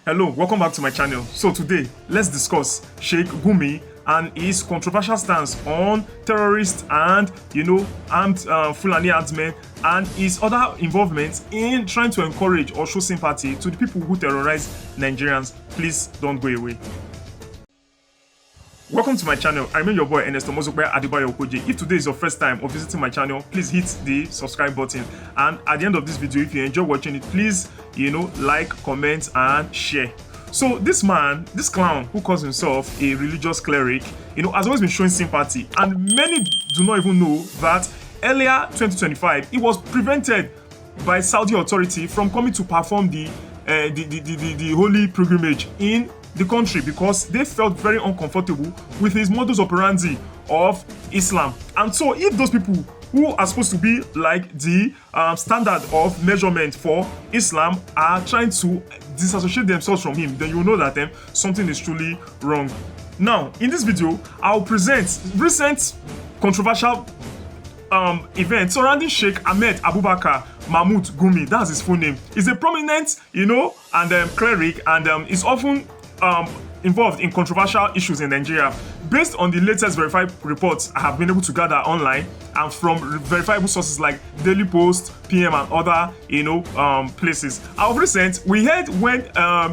Hello, welcome back to my channel. So today, let's discuss Sheikh Gumi and his controversial stance on terrorists and, armed Fulani herdsmen and his other involvement in trying to encourage or show sympathy to the people who terrorize Nigerians. Please don't go away. Welcome to my channel. I remain your boy Ernesto Mozokbe Adebayo Okoje. If today is your first time of visiting my channel, please hit the subscribe button. And at the end of this video, if you enjoy watching it, please, like, comment, and share. So this man, this clown who calls himself a religious cleric, has always been showing sympathy. And many do not even know that earlier 2025, he was prevented by Saudi authority from coming to perform the holy pilgrimage in the country because they felt very uncomfortable with his modus operandi of Islam. And so if those people who are supposed to be like the standard of measurement for Islam are trying to disassociate themselves from him, then you know that something is truly wrong. Now, in this video, I'll present recent controversial event surrounding Sheikh Ahmed Abubakar Mahmoud Gumi. That's his full name. He's a prominent, and cleric, and is often involved in controversial issues in Nigeria. Based on the latest verified reports I have been able to gather online and from verifiable sources like Daily Post, PM, and other, places. Of recent, we heard when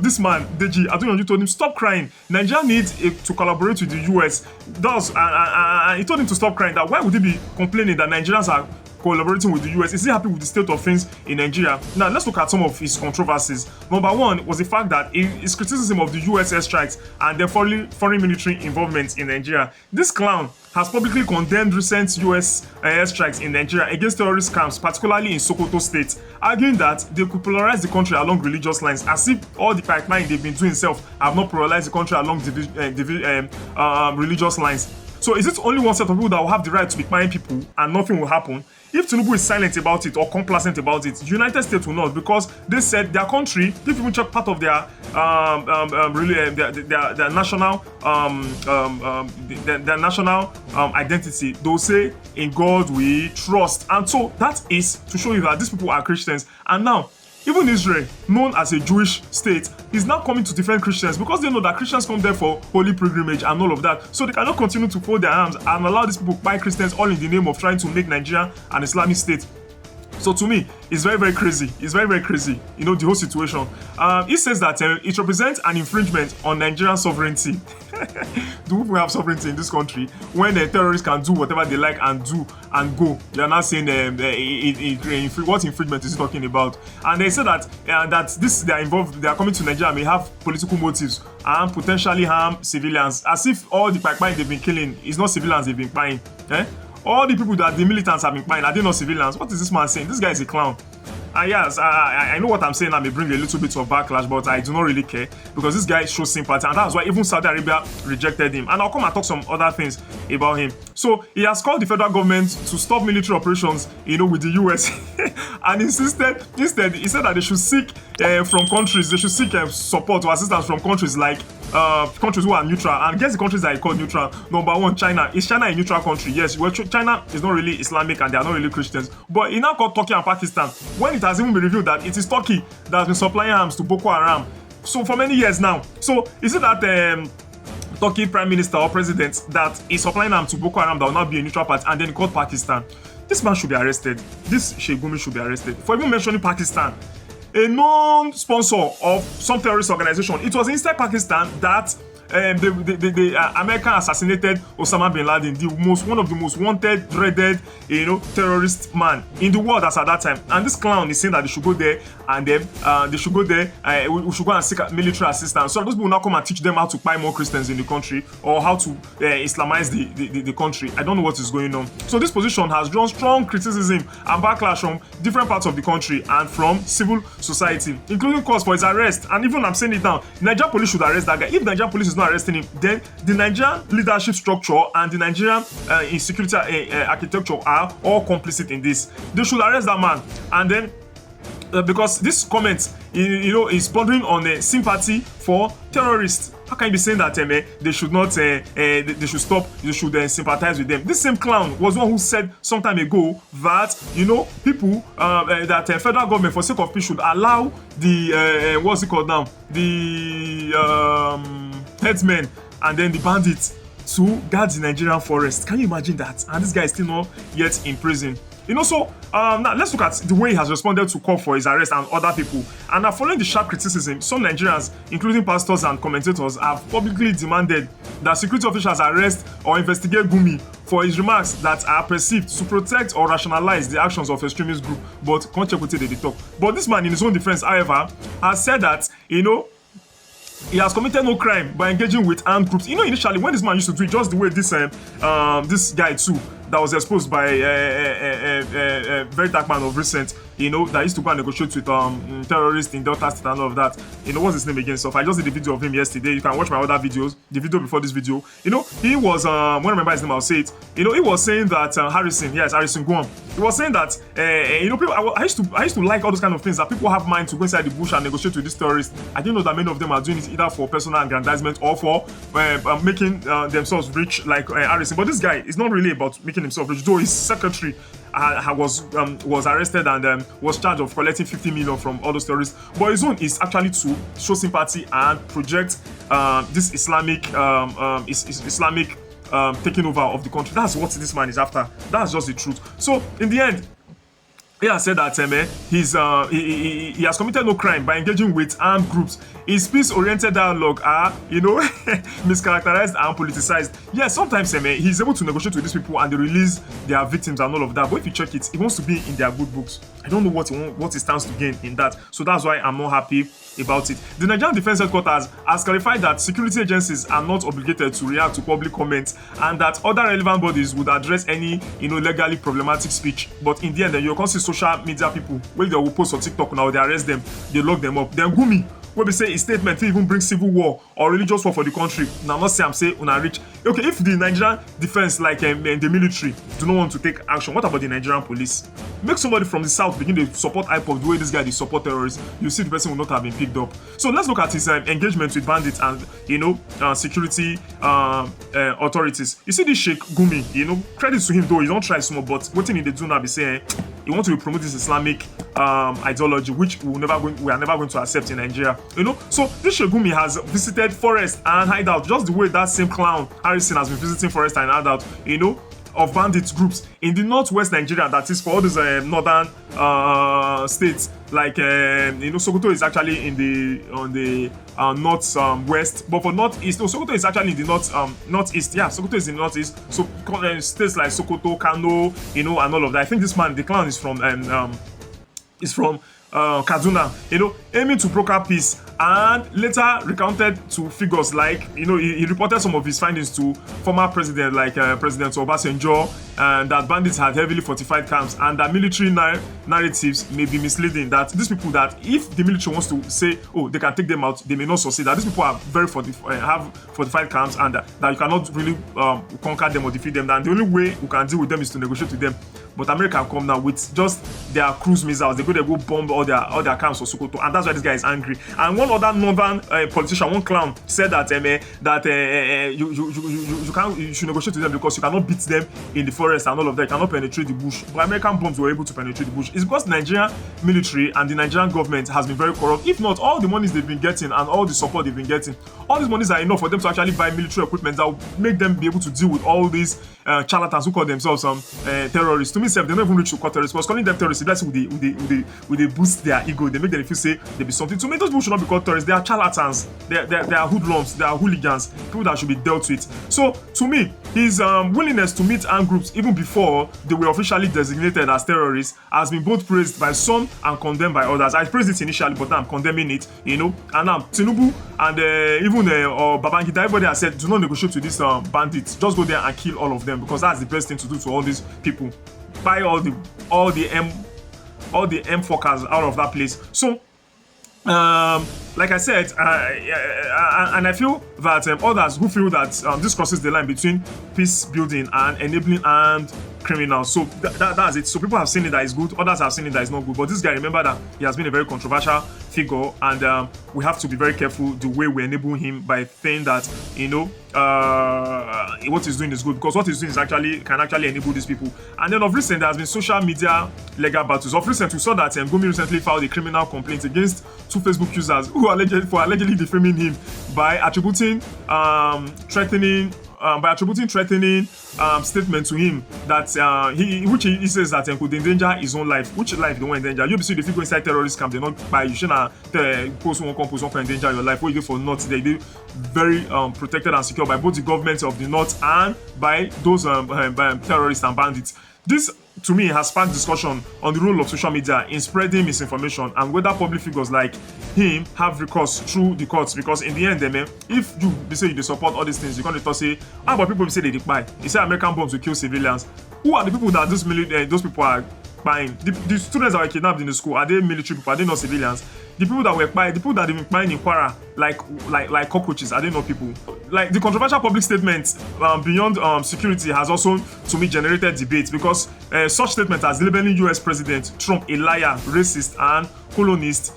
this man, Deji Adonyoju, told him, stop crying. Nigeria needs to collaborate with the US. And he told him to stop crying. That why would he be complaining that Nigerians are collaborating with the US? Is he happy with the state of things in Nigeria? Now, let's look at some of his controversies. Number one was the fact that his criticism of the US airstrikes and their foreign military involvement in Nigeria. This clown has publicly condemned recent US airstrikes in Nigeria against terrorist camps, particularly in Sokoto State, arguing that they could polarize the country along religious lines, as if all the pipeline they've been doing itself have not polarized the country along religious lines. So is it only one set of people that will have the right to be buying people and nothing will happen? If Tinubu is silent about it or complacent about it, United States will not, because they said their country, if you check part of their national identity, they'll say, in God we trust. And so that is to show you that these people are Christians. And now, even Israel, known as a Jewish state, is now coming to defend Christians because they know that Christians come there for holy pilgrimage and all of that. So they cannot continue to fold their arms and allow these people to buy Christians all in the name of trying to make Nigeria an Islamic state. So to me, it's very, very crazy. It's very, very crazy, the whole situation. It says that it represents an infringement on Nigerian sovereignty. Do we have sovereignty in this country when the terrorists can do whatever they like and do and go? They are not saying what infringement is he talking about? And they say that they are involved, they are coming to Nigeria, may have political motives and potentially harm civilians, as if all the pipeline they've been killing is not civilians they've been buying. All the people that the militants have been buying, are they not civilians? What is this man saying? This guy is a clown. And yes, I know what I'm saying. I may bring a little bit of backlash, but I do not really care because this guy shows sympathy, and that's why even Saudi Arabia rejected him. And I'll come and talk some other things about him. So he has called the federal government to stop military operations, with the US, and instead he said that they should seek from countries, they should seek support or assistance from countries like countries who are neutral. And guess the countries that he called neutral. Number one, China. Is China a neutral country? Yes. Well, China is not really Islamic and they are not really Christians. But he now called Turkey and Pakistan when it has even been revealed that it is Turkey that has been supplying arms to Boko Haram. So for many years now. So is it that Turkey prime minister or president that is supplying arms to Boko Haram that will not be a neutral party, and then he called Pakistan? This man should be arrested. This Sheikh Gumi should be arrested for even mentioning Pakistan, a known sponsor of some terrorist organization. It was inside Pakistan that America assassinated Osama bin Laden, one of the most wanted, dreaded, terrorist man in the world as at that time. And this clown is saying that they should go there and then we should go and seek military assistance. So those people now come and teach them how to buy more Christians in the country or how to Islamize the country. I don't know what is going on. So this position has drawn strong criticism and backlash from different parts of the country and from civil society, including calls for his arrest. And even I'm saying it now, Nigerian police should arrest that guy. If Nigerian police is not arresting him, then the Nigerian leadership structure and the Nigerian insecurity architecture are all complicit in this. They should arrest that man. And then because this comment, is bordering on sympathy for terrorists. How can you be saying that they should not, they should stop, they should sympathize with them? This same clown was one who said some time ago that, you know, people, that federal government, for sake of peace, should allow the, what's it called now? The headsmen and then the bandits to guard the Nigerian forest. Can you imagine that? And this guy is still not yet in prison. You know, so now let's look at the way he has responded to call for his arrest and other people. And now, following the sharp criticism, some Nigerians, including pastors and commentators, have publicly demanded that security officials arrest or investigate Gumi for his remarks that are perceived to protect or rationalize the actions of extremist group. But can't check what they talk. But this man, in his own defense, however, has said that, you know, he has committed no crime by engaging with armed groups. You know, initially when this man used to do it, just the way this guy too, that was exposed by a very dark man of recent, you know, that used to go and negotiate with terrorists in Delta State and all of that. You know, what's his name again? So I just did the video of him yesterday. You can watch my other videos, the video before this video. You know, he was, when I remember his name, I'll say it. You know, he was saying that Harrison Gumi. He was saying that, you know, people, I used to like all those kind of things, that people have mind to go inside the bush and negotiate with these terrorists. I didn't know that many of them are doing it either for personal aggrandizement or for making themselves rich, like Harrison. But this guy is not really about making himself rich, though his secretary was arrested and was charged of collecting 50 million from all those terrorists. But his own is actually to show sympathy and project this Islamic Islamic taking over of the country. That's what this man is after. That's just the truth. So in the end, he has said that he has committed no crime by engaging with armed groups. His peace-oriented dialogue are, you know, mischaracterized and politicized. Yes, sometimes he's able to negotiate with these people and they release their victims and all of that. But if you check it, he wants to be in their good books. I don't know what he stands to gain in that. So that's why I'm not happy about it. The Nigerian Defense Headquarters has clarified that security agencies are not obligated to react to public comments and that other relevant bodies would address any, you know, legally problematic speech. But in the end, you can see social media people, when they will post on TikTok now, they arrest them, they lock them up. Then Gumi, where we say his statement to even bring civil war or religious war for the country. Now, not say I'm saying una rich. Okay, if the Nigerian defense, like the military, do not want to take action, what about the Nigerian police? Make somebody from the south begin to support IPOB the way this guy they support terrorists. You see the person will not have been picked up. So let's look at his engagement with bandits and, you know, security authorities. You see this Sheikh Gumi, you know, credit to him though, he don't try small, but what thing he do now be saying, he want to promote this Islamic ideology, which we are never going to accept in Nigeria. You know, so this Sheikh Gumi has visited forest and hideout, just the way that same clown Harrison has been visiting forest and hideout, you know, of bandit groups in the northwest Nigeria. That is for all these northern states, like you know, Sokoto is actually in the north west, but for northeast, no, Sokoto is actually in the northeast. Yeah, Sokoto is in the northeast. So states like Sokoto, Kano, you know, and all of that. I think this man, the clown, is from Kaduna, you know, aiming to broker peace, and later recounted to figures like, you know, he reported some of his findings to former president like President Obasanjo, and that bandits had heavily fortified camps and that military narratives may be misleading, that these people, that if the military wants to say, oh, they can take them out, they may not succeed, that these people are very have fortified camps and that you cannot really conquer them or defeat them, and the only way you can deal with them is to negotiate with them. But America come now with just their cruise missiles. They go bomb all their camps for Sokoto, and that's why this guy is angry. And one other northern politician, one clown, said that you should negotiate with them because you cannot beat them in the forest and all of that. You cannot penetrate the bush. But American bombs were able to penetrate the bush. It's because the Nigerian military and the Nigerian government has been very corrupt. If not, all the monies they've been getting and all the support they've been getting, all these monies are enough for them to actually buy military equipment that will make them be able to deal with all these charlatans who call themselves terrorists. To me, they're not even rich to call terrorists, because calling them terrorists, that's would they boost their ego. They make them feel say they be something. To me, those people should not be called terrorists. They are charlatans. They are hoodlums. They are hooligans. People that should be dealt with. So to me, his willingness to meet armed groups even before they were officially designated as terrorists has been both praised by some and condemned by others. I praised it initially, but now I'm condemning it. You know, and now Tinubu and even Babangida, everybody has said, do not negotiate with these bandits. Just go there and kill all of them, because that's the best thing to do to all these people. Buy all the M fuckers out of that place. So like I said, and I feel that others who feel that this crosses the line between peace building and enabling armed criminals. So that's it. So people have seen it that is good, others have seen it that is not good. But this guy, remember that he has been a very controversial figure, and we have to be very careful the way we enable him by saying that, you know, what he's doing is good, because what he's doing is can actually enable these people. And then of recent, there has been social media legal battles. Of recent, we saw that Gumi recently filed a criminal complaint against 2 Facebook users who allegedly defaming him by attributing threatening statement to him that he says that could endanger his own life. Which life don't want endanger? You see, if you go inside terrorist camp, they not buy you shouldn't post one can endanger your life. What you do for North, they very protected and secure by both the government of the North and by those terrorists and bandits. This, to me, has sparked discussion on the role of social media in spreading misinformation and whether public figures like him have recourse through the courts. Because in the end, if you say you support all these things, you're going to say, but people say they buy. They say American bombs will kill civilians. Who are the people that those people are buying? The students that were kidnapped in the school, are they military people? Are they not civilians? The people that were buying, the people that have been buying in Kwara, like cockroaches, are they not people? Like the controversial public statement beyond security has also, to me, generated debate, because such statement as labeling US President Trump a liar, racist, and colonist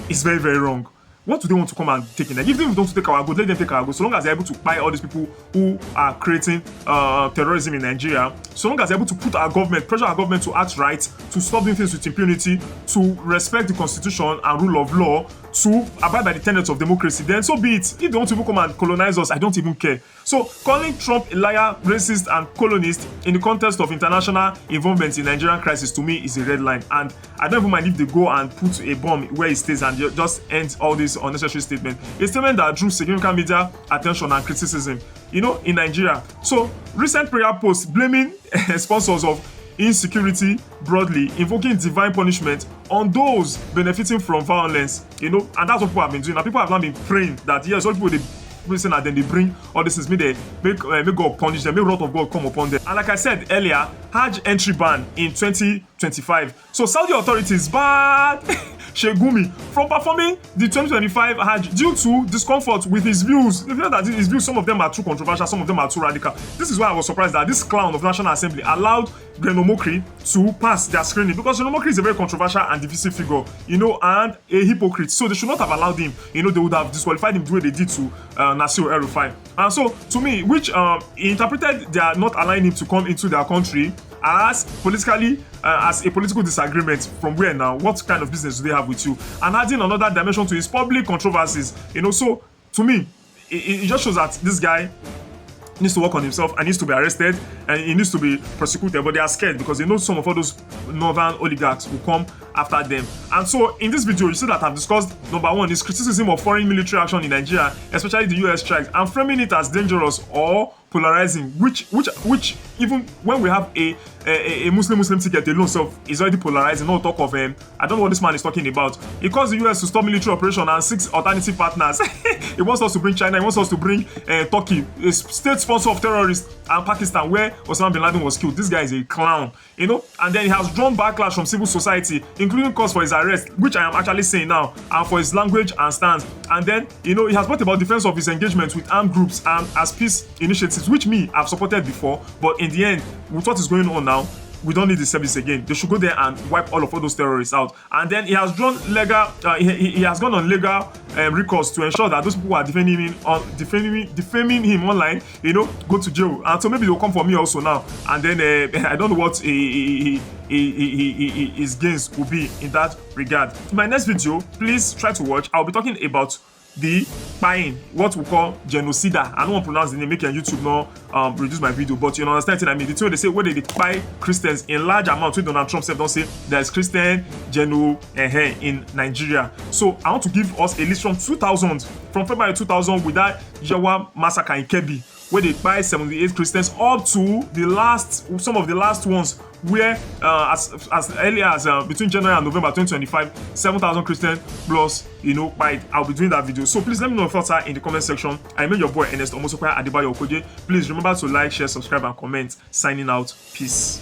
is very, very wrong. What do they want to come and take in there? If they don't take our good, let them take our good. So long as they're able to buy all these people who are creating terrorism in Nigeria, so long as they're able to put pressure our government to act right, to stop doing things with impunity, to respect the constitution and rule of law, to abide by the tenets of democracy, then so be it. If they want to come and colonize us, I don't even care. So calling Trump a liar, racist, and colonist in the context of international involvement in Nigerian crisis, to me, is a red line. And I don't even mind if they go and put a bomb where it stays and just end all this unnecessary statement. A statement that drew significant media attention and criticism, you know, in Nigeria. So recent prayer posts blaming sponsors of insecurity broadly, invoking divine punishment on those benefiting from violence, you know, and that's what people have been doing. And people have not been praying that, yes, all people saying that then they bring all this things, make God punish them, make wrath of God come upon them. And like I said earlier, Hajj entry ban in 2025. So Saudi authorities banned Sheikh Gumi from performing the 2025 Hajj due to discomfort with his views. They feel that his views, some of them are too controversial, some of them are too radical. This is why I was surprised that this clown of National Assembly allowed Grenomokri to pass their screening, because Grenomokri is a very controversial and divisive figure, you know, and a hypocrite. So they should not have allowed him. You know, they would have disqualified him the way they did to Nasir El-Rufai. And so, to me, which he interpreted they are not allowing him to come into their country as politically, as a political disagreement. From where now? What kind of business do they have with you? And adding another dimension to his public controversies, you know. So to me, it just shows that this guy needs to work on himself and needs to be arrested and he needs to be prosecuted, but they are scared because they know some of all those northern oligarchs will come after them. And so in this video, you see that I've discussed number one is criticism of foreign military action in Nigeria, especially the US strikes, and framing it as dangerous or polarizing, which even when we have a Muslim ticket alone self is already polarizing. No talk of I don't know what this man is talking about. He calls the US to stop military operation and 6 alternative partners. He wants us to bring China, he wants us to bring Turkey, a state sponsor of terrorists, and Pakistan, where Osama bin Laden was killed. This guy is a clown, you know. And then he has drawn backlash from civil society, including calls for his arrest, which I am actually saying now, and for his language and stance. And then, you know, he has brought about defense of his engagement with armed groups and as peace initiatives, which me I've supported before. But in the end, with what is going on now, we don't need the service again. They should go there and wipe all of those terrorists out. And then he has drawn legal, he has gone on legal recourse to ensure that those people who are defaming him online, you know, go to jail. And so maybe they'll come for me also now. And then I don't know what his gains will be in that regard. In my next video, please try to watch. I'll be talking about the buying, what we call genocida. I don't want to pronounce the name, make YouTube not reduce my video, but you understand what I mean. The two they say where they buy Christians in large amounts. With Donald Trump said don't say there's Christian geno in Nigeria. So I want to give us a list from February 2000 with that Yawa massacre in Kebbi, where they buy 78 Christians up to some of the last ones, where as early as between January and November 2025, 7,000 Christians plus, you know, by I'll be doing that video. So please let me know your thoughts are in the comment section. I made your boy Ernest Omosokwaya Adebayo Okoje. Please remember to like, share, subscribe, and comment. Signing out. Peace.